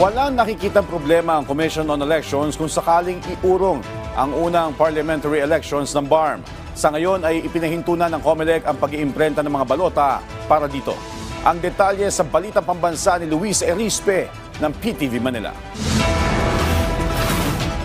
Walang nakikitang problema ang Commission on Elections kung sakaling iurong ang unang parliamentary elections ng BARM. Sa ngayon ay ipinahinto na ng COMELEC ang pag-iimprenta ng mga balota para dito. Ang detalye sa Balitang Pambansa ni Luis Erispe ng PTV Manila.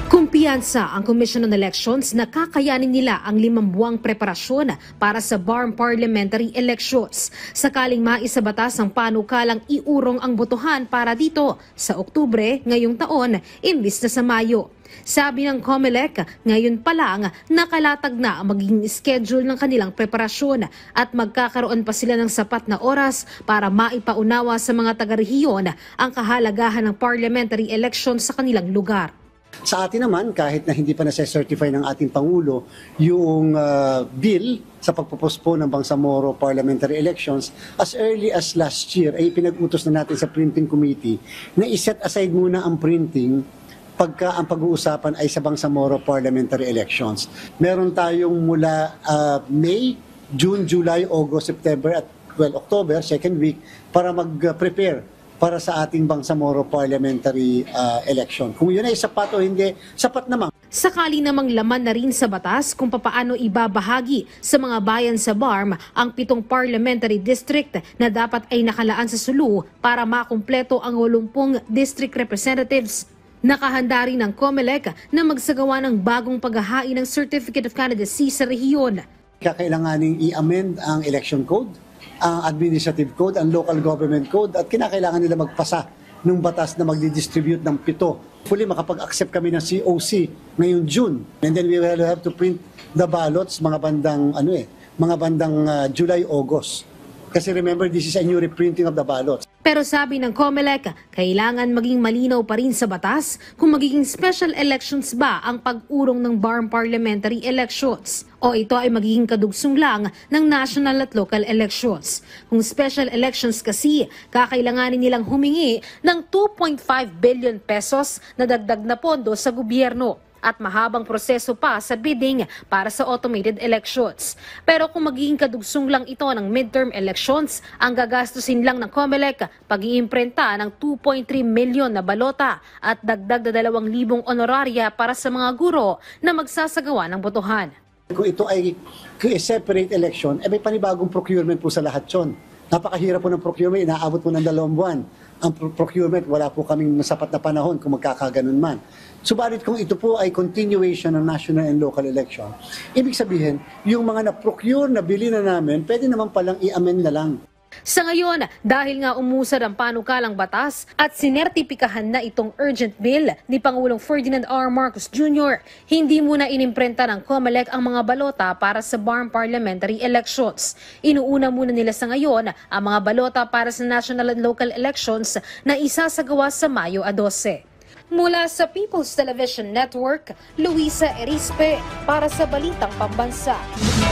Kumpiyansa ang Commission on Elections na kakayanin nila ang 5 buwang preparasyon para sa BARM parliamentary elections. Sakaling maisabatas ang panukalang iurong ang botohan para dito sa Oktubre ngayong taon imbis na sa Mayo. Sabi ng COMELEC, ngayon pa lang nakalatag na ang magiging schedule ng kanilang preparasyon at magkakaroon pa sila ng sapat na oras para maipaunawa sa mga taga-rehiyon ang kahalagahan ng parliamentary elections sa kanilang lugar. Sa atin naman, kahit na hindi pa nasa-certify ng ating Pangulo yung bill sa pagpopospone ng Bangsamoro parliamentary elections, as early as last year ay pinag-utos na natin sa printing committee na iset aside muna ang printing pagka ang pag-uusapan ay sa Bangsamoro parliamentary elections. Meron tayong mula May, June, July, August, September at October, second week, para mag-prepare para sa ating Bangsamoro parliamentary election. Kung yun ay sapat o hindi, sapat naman. Sakali namang laman na rin sa batas kung papaano ibabahagi sa mga bayan sa BARM ang 7 parliamentary district na dapat ay nakalaan sa Sulu para makumpleto ang 80 district representatives. Nakahanda rin ang COMELEC na magsagawa ng bagong paghahain ng Certificate of Candidacy sa rehiyon. Kakailanganing i-amend ang election code, ang administrative code, ang local government code at kinakailangan nila magpasa ng batas na magdi-distribute ng 7. Fully makapag-accept kami ng COC ngayong June. And then we will have to print the ballots mga bandang July, August. Kasi remember, this is a new reprinting of the ballots. Pero sabi ng COMELEC, kailangan maging malinaw pa rin sa batas kung magiging special elections ba ang pag-urong ng BARM parliamentary elections o ito ay magiging kadugsong lang ng national at local elections. Kung special elections kasi, kakailanganin nilang humingi ng 2.5 billion pesos na dagdag na pondo sa gobyerno at mahabang proseso pa sa bidding para sa automated elections. Pero kung magiging kadugsong lang ito ng midterm elections, ang gagastusin lang ng COMELEC pag-iimprenta ng 2.3 milyon na balota at dagdag na 2,000 honoraria para sa mga guro na magsasagawa ng botohan. Kung ito ay separate election, may panibagong procurement po sa lahat yun. Napakahirap po ng procurement, inaabot po ng 2 buwan. Ang procurement, wala po kaming sapat na panahon kung magkakaganon man. Subalit kung ito po ay continuation ng national and local election, ibig sabihin, yung mga na-procure na bili na namin, pwede naman palang i-amend na lang. Sa ngayon, dahil nga umusad ang panukalang batas at sinertipikahan na itong urgent bill ni Pangulong Ferdinand R. Marcos Jr., hindi muna inimprenta ng COMELEC ang mga balota para sa BARM parliamentary elections. Inuuna muna nila sa ngayon ang mga balota para sa national and local elections na isasagawa sa Mayo 12. Mula sa People's Television Network, Luisa Erispe para sa Balitang Pambansa.